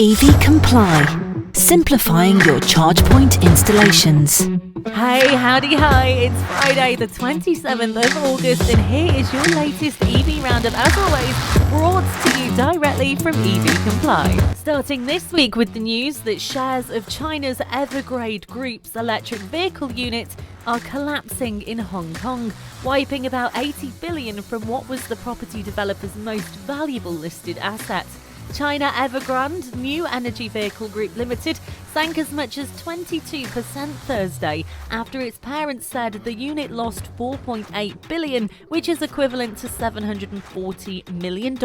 EV Comply, simplifying your charge point installations. Hey, howdy hi, it's Friday the 27th of August and here is your latest EV roundup, as always, brought to you directly from EV Comply. Starting this week with the news that shares of China's Evergrande Group's electric vehicle units are collapsing in Hong Kong, wiping about 80 billion from what was the property developer's most valuable listed asset. China Evergrande New Energy Vehicle Group Limited sank as much as 22% Thursday after its parent said the unit lost $4.8 billion, which is equivalent to $740 million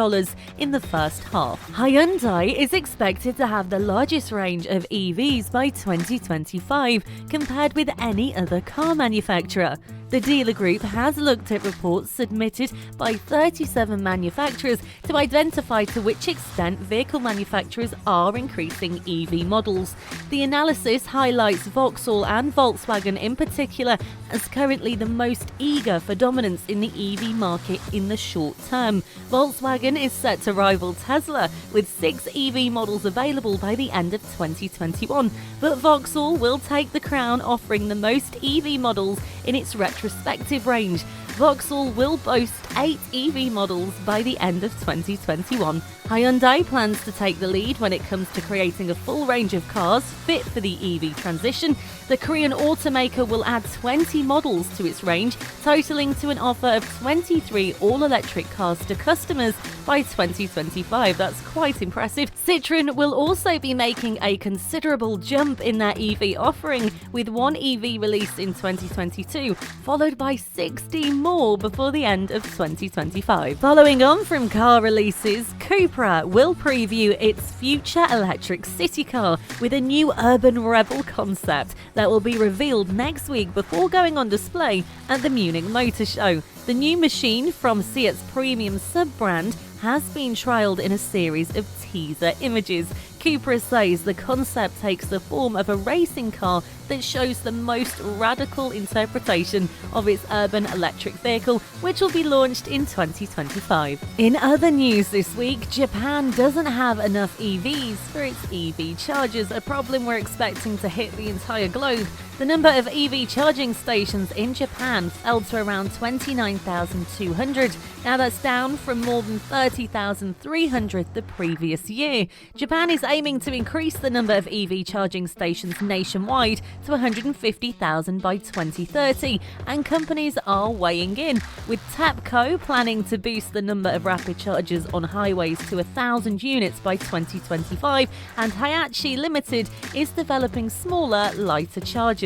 in the first half. Hyundai is expected to have the largest range of EVs by 2025 compared with any other car manufacturer. The dealer group has looked at reports submitted by 37 manufacturers to identify to which extent vehicle manufacturers are increasing EV models. The analysis highlights Vauxhall and Volkswagen in particular as currently the most eager for dominance in the EV market in the short term. Volkswagen is set to rival Tesla with 6 EV models available by the end of 2021, but Vauxhall will take the crown, offering the most EV models in its retrospective range. Vauxhall will boast 8 EV models by the end of 2021. Hyundai plans to take the lead when it comes to creating a full range of cars fit for the EV transition. The Korean automaker will add 20 models to its range, totaling to an offer of 23 all-electric cars to customers by 2025. That's quite impressive. Citroën will also be making a considerable jump in their EV offering, with 1 EV released in 2022, followed by 16 more before the end of 2025. Following on from car releases, Cupra will preview its future electric city car with a new UrbanRebel concept that will be revealed next week before going on display at the Munich Motor Show. The new machine from Seat's premium sub-brand has been trialled in a series of teaser images. Cupra says the concept takes the form of a racing car that shows the most radical interpretation of its urban electric vehicle, which will be launched in 2025. In other news this week, Japan doesn't have enough EVs for its EV chargers, a problem we're expecting to hit the entire globe. The number of EV charging stations in Japan fell to around 29,200. Now that's down from more than 30,300 the previous year. Japan is aiming to increase the number of EV charging stations nationwide to 150,000 by 2030, and companies are weighing in, with TEPCO planning to boost the number of rapid chargers on highways to 1,000 units by 2025, and Hiachi Limited is developing smaller, lighter chargers.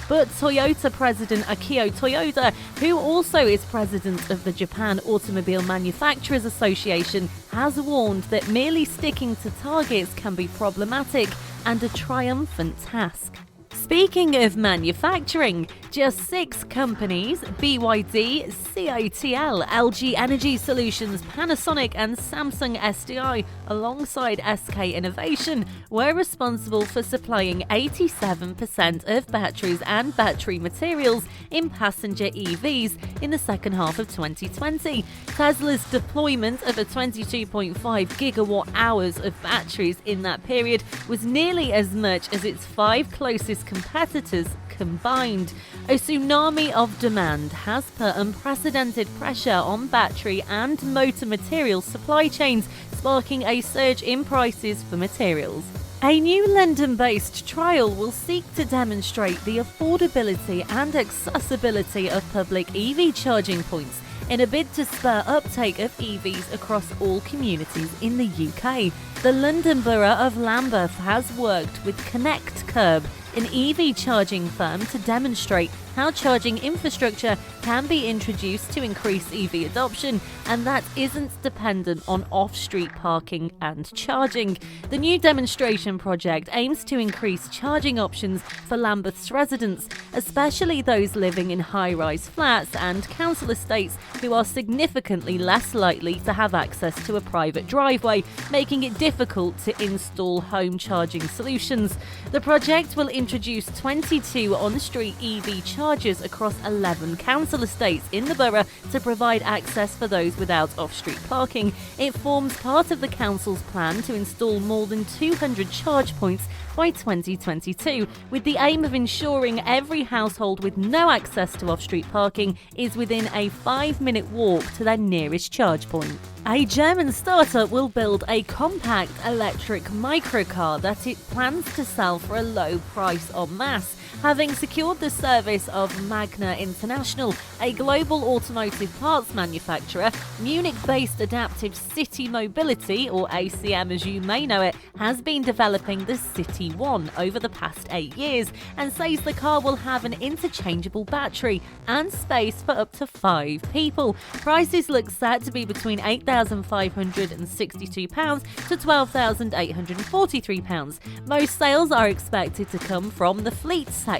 But Toyota President Akio Toyoda, who also is president of the Japan Automobile Manufacturers Association, has warned that merely sticking to targets can be problematic and a triumphant task. Speaking of manufacturing, just 6 companies, BYD, CATL, LG Energy Solutions, Panasonic and Samsung SDI, alongside SK Innovation, were responsible for supplying 87% of batteries and battery materials in passenger EVs in the second half of 2020. Tesla's deployment of a 22.5 gigawatt hours of batteries in that period was nearly as much as its 5 closest competitors combined. A tsunami of demand has put unprecedented pressure on battery and motor material supply chains, sparking a surge in prices for materials. A new London-based trial will seek to demonstrate the affordability and accessibility of public EV charging points in a bid to spur uptake of EVs across all communities in the UK. The London Borough of Lambeth has worked with Connected Kerb, an EV charging firm, to demonstrate how charging infrastructure can be introduced to increase EV adoption, and that isn't dependent on off-street parking and charging. The new demonstration project aims to increase charging options for Lambeth's residents, especially those living in high-rise flats and council estates who are significantly less likely to have access to a private driveway, making it difficult to install home charging solutions. The project will introduce 22 on-street EV charging chargers across 11 council estates in the borough to provide access for those without off-street parking. It forms part of the council's plan to install more than 200 charge points by 2022, with the aim of ensuring every household with no access to off-street parking is within a 5-minute walk to their nearest charge point. A German startup will build a compact electric microcar that it plans to sell for a low price en masse. Having secured the service of Magna International, a global automotive parts manufacturer, Munich-based Adaptive City Mobility, or ACM as you may know it, has been developing the City One over the past 8 years and says the car will have an interchangeable battery and space for up to 5 people. Prices look set to be between £8,562 to £12,843. Most sales are expected to come from the fleet sector,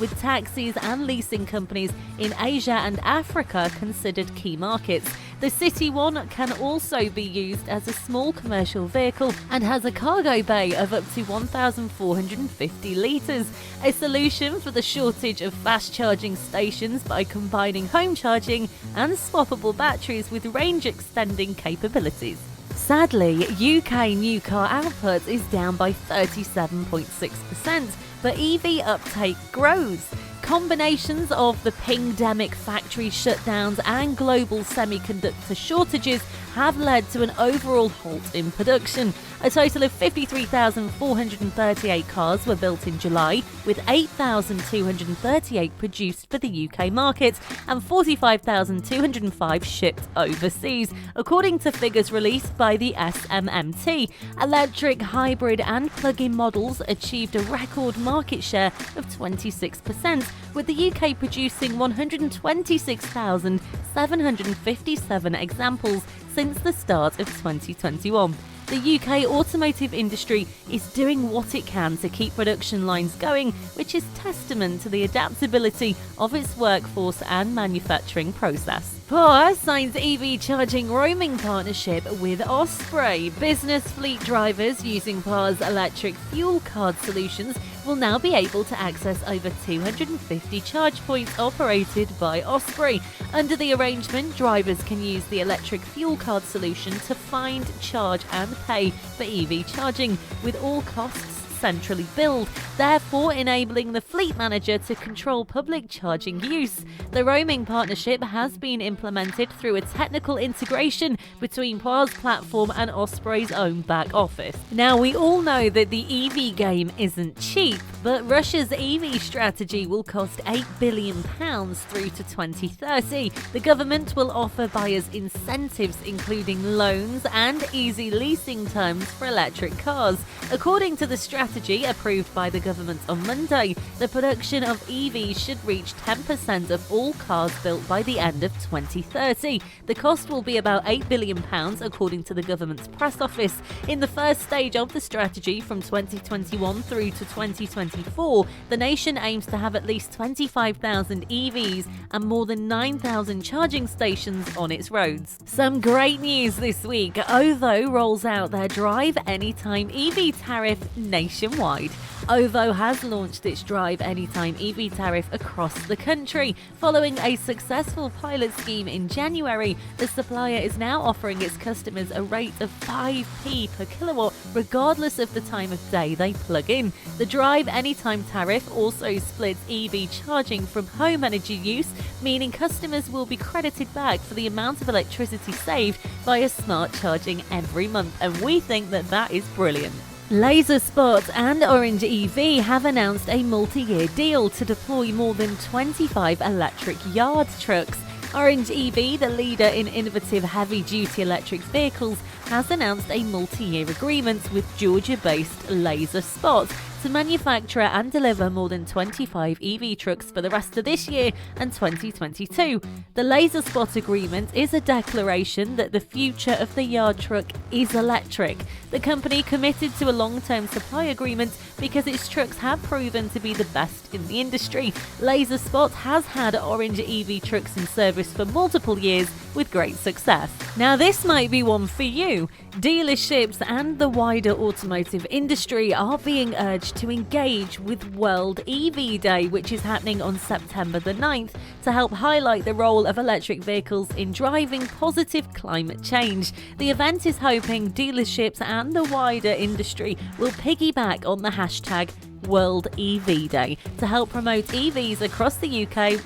with taxis and leasing companies in Asia and Africa considered key markets. The City One can also be used as a small commercial vehicle and has a cargo bay of up to 1,450 litres, a solution for the shortage of fast charging stations by combining home charging and swappable batteries with range extending capabilities. Sadly, UK new car output is down by 37.6%, but EV uptake grows. Combinations of the pandemic factory shutdowns and global semiconductor shortages have led to an overall halt in production. A total of 53,438 cars were built in July, with 8,238 produced for the UK market and 45,205 shipped overseas, according to figures released by the SMMT. Electric, hybrid and plug-in models achieved a record market share of 26%, with the UK producing 126,757 examples since the start of 2021. The UK automotive industry is doing what it can to keep production lines going, which is testament to the adaptability of its workforce and manufacturing process. PAR signs EV charging roaming partnership with Osprey. Business fleet drivers using PAR's electric fuel card solutions will now be able to access over 250 charge points operated by Osprey. Under the arrangement, drivers can use the electric fuel card solution to find, charge and pay for EV charging, with all costs centrally billed, therefore enabling the fleet manager to control public charging use. The roaming partnership has been implemented through a technical integration between PAR's platform and Osprey's own back office. Now, we all know that the EV game isn't cheap, but Russia's EV strategy will cost £8 billion through to 2030. The government will offer buyers incentives, including loans and easy leasing terms for electric cars. According to the strategy approved by the government on Monday, the production of EVs should reach 10% of all cars built by the end of 2030. The cost will be about £8 billion, according to the government's press office. In the first stage of the strategy from 2021 through to 2024, the nation aims to have at least 25,000 EVs and more than 9,000 charging stations on its roads. Some great news this week. OVO rolls out their Drive Anytime EV tariff nationwide. OVO has launched its Drive Anytime EV tariff across the country. Following a successful pilot scheme in January, the supplier is now offering its customers a rate of 5p per kilowatt, regardless of the time of day they plug in. The Drive Anytime tariff also splits EV charging from home energy use, meaning customers will be credited back for the amount of electricity saved via smart charging every month, and we think that that is brilliant. Laser Spot and Orange EV have announced a multi-year deal to deploy more than 25 electric yard trucks. Orange EV, the leader in innovative heavy-duty electric vehicles, has announced a multi-year agreement with Georgia-based Laser Spot to manufacture and deliver more than 25 EV trucks for the rest of this year and 2022. The Laser Spot agreement is a declaration that the future of the yard truck is electric. The company committed to a long-term supply agreement because its trucks have proven to be the best in the industry. Laser Spot has had Orange EV trucks in service for multiple years with great success. Now, this might be one for you. Dealerships and the wider automotive industry are being urged to engage with World EV Day, which is happening on September the 9th, to help highlight the role of electric vehicles in driving positive climate change. The event is hoping dealerships and the wider industry will piggyback on the hashtag World EV Day to help promote EVs across the UK,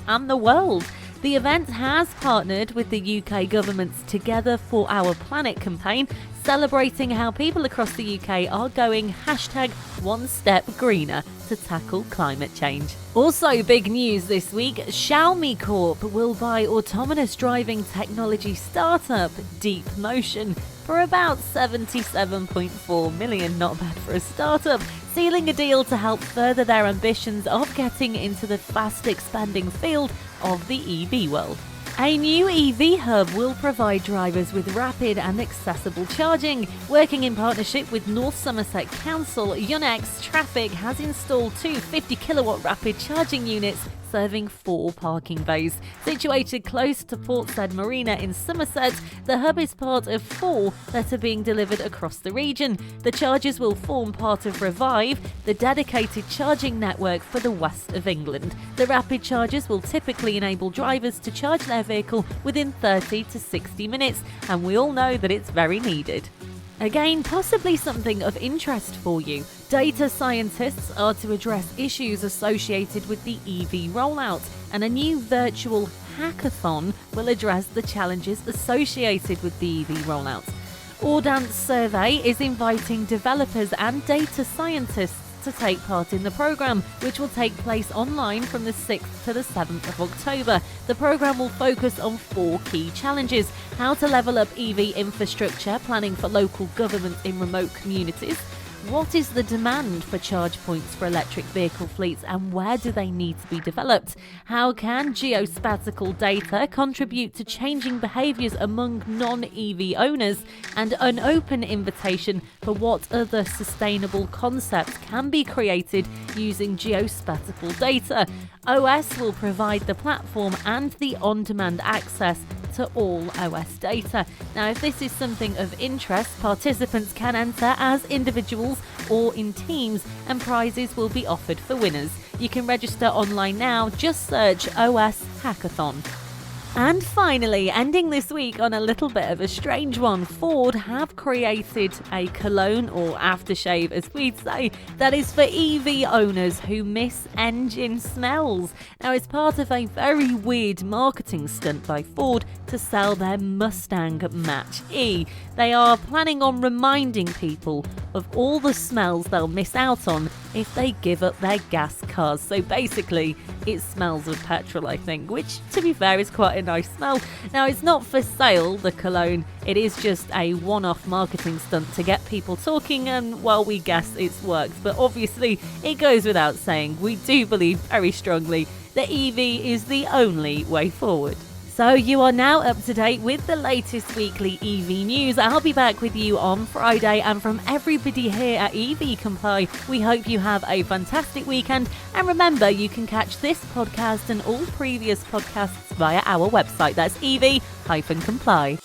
and the world. The event has partnered with the UK government's Together for Our Planet campaign, celebrating how people across the UK are going hashtag one step greener to tackle climate change. Also, big news this week, Xiaomi Corp will buy autonomous driving technology startup Deep Motion for about 77.4 million, not bad for a startup, sealing a deal to help further their ambitions of getting into the fast expanding field of the EV world. A new EV hub will provide drivers with rapid and accessible charging. Working in partnership with North Somerset Council, Yonex Traffic has installed two 50-kilowatt rapid charging units serving 4 parking bays. Situated close to Portshead Marina in Somerset, the hub is part of 4 that are being delivered across the region. The chargers will form part of Revive, the dedicated charging network for the west of England. The rapid chargers will typically enable drivers to charge their vehicle within 30 to 60 minutes, and we all know that it's very needed. Again, possibly something of interest for you. Data scientists are to address issues associated with the EV rollout, and a new virtual hackathon will address the challenges associated with the EV rollout. Audance Survey is inviting developers and data scientists to take part in the programme, which will take place online from the 6th to the 7th of October. The programme will focus on 4 key challenges: how to level up EV infrastructure, planning for local government in remote communities, what is the demand for charge points for electric vehicle fleets and where do they need to be developed? How can geospatial data contribute to changing behaviours among non-EV owners? And an open invitation for what other sustainable concepts can be created using geospatial data. OS will provide the platform and the on-demand access to all OS data. Now, if this is something of interest, participants can enter as individuals or in teams, and prizes will be offered for winners. You can register online now, just search OS Hackathon. And finally, ending this week on a little bit of a strange one, Ford have created a cologne, or aftershave as we'd say, that is for EV owners who miss engine smells. Now, it's part of a very weird marketing stunt by Ford to sell their Mustang Mach-E. They are planning on reminding people of all the smells they'll miss out on if they give up their gas cars. So basically, it smells of petrol, I think, which, to be fair, is quite a nice smell. Now, it's not for sale, the cologne. It is just a one-off marketing stunt to get people talking, and while we guess it's worked, but obviously it goes without saying, we do believe very strongly that EV is the only way forward. So you are now up to date with the latest weekly EV news. I'll be back with you on Friday, and from everybody here at EV Comply, we hope you have a fantastic weekend. And remember, you can catch this podcast and all previous podcasts via our website. That's EV-Comply.